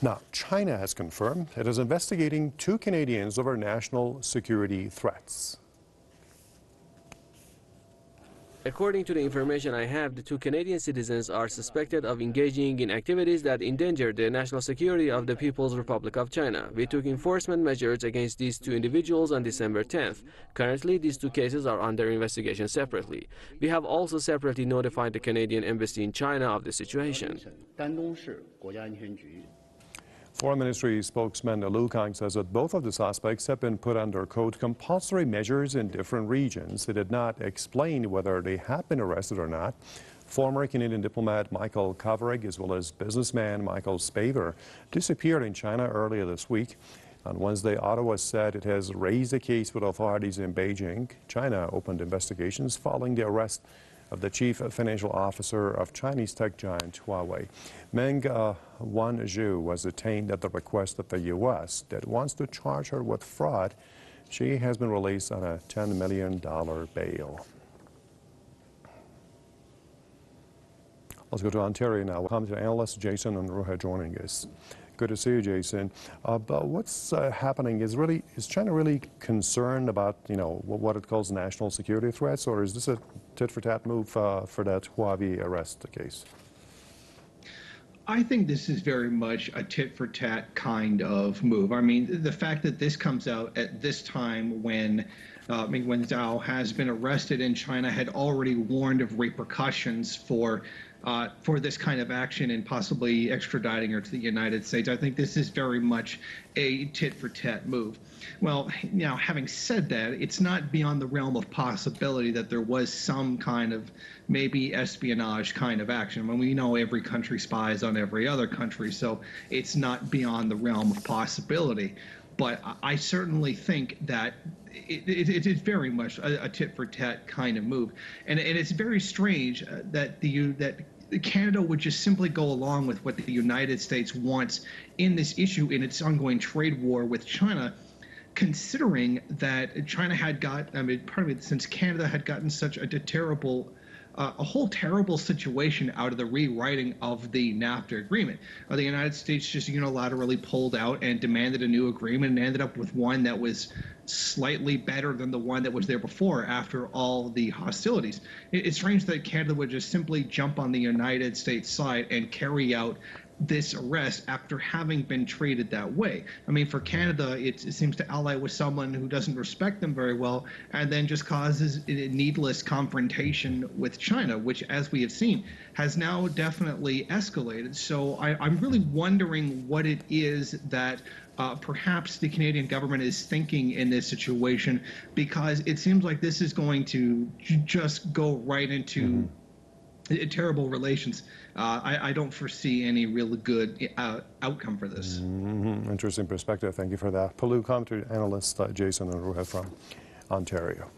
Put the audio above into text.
Now, China has confirmed it is investigating 2 Canadians over national security threats. According to the information I have, the 2 Canadian citizens are suspected of engaging in activities that endanger the national security of the People's Republic of China. We took enforcement measures against these 2 individuals on December 10th. Currently, these 2 cases are under investigation separately. We have also separately notified the Canadian Embassy in China of the situation. Foreign Ministry spokesman Lu Kang says that both of the suspects have been put under, quote, compulsory measures in different regions. He did not explain whether they have been arrested or not. Former Canadian diplomat Michael Kovrig, as well as businessman Michael Spavor, disappeared in China earlier this week. On Wednesday, Ottawa said it has raised a case with authorities in Beijing. China opened investigations following the arrest of the chief financial officer of Chinese tech giant Huawei. Meng Wanzhou was detained at the request of the U.S. that wants to charge her with fraud. She has been released on a $10 million bail. Let's go to Ontario now. Welcome to analyst Jason Unruhe joining us. Good to see you, Jason. But what's happening is China really concerned about, what it calls national security threats, or is this a tit-for-tat move for that Huawei arrest case? I think this is very much a tit-for-tat kind of move. I mean, the fact that this comes out at this time when Zhao has been arrested in China, had already warned of repercussions for this kind of action and possibly extraditing her to the United States. I think this is very much a tit-for-tat move. Well, now, having said that, it's not beyond the realm of possibility that there was some kind of maybe espionage kind of action. When we know every country spies on every other country, so it's not beyond the realm of possibility. But I certainly think that it is very much a tit-for-tat kind of move, and it's very strange that Canada would just simply go along with what the United States wants in this issue, in its ongoing trade war with China, considering that China had since Canada had gotten such a terrible a whole terrible situation out of the rewriting of the NAFTA agreement. The United States just unilaterally pulled out and demanded a new agreement and ended up with one that was slightly better than the one that was there before after all the hostilities. It's strange that Canada would just simply jump on the United States side and carry out this arrest after having been treated that way. I mean, for Canada, it seems to ally with someone who doesn't respect them very well and then just causes a needless confrontation with China, which, as we have seen, has now definitely escalated. So I'm really wondering what it is that perhaps the Canadian government is thinking in this situation, because it seems like this is going to just go right into terrible relations. I don't foresee any really good outcome for this. Interesting perspective. Thank you for that. Palu commentary analyst Jason Unruhe from Ontario.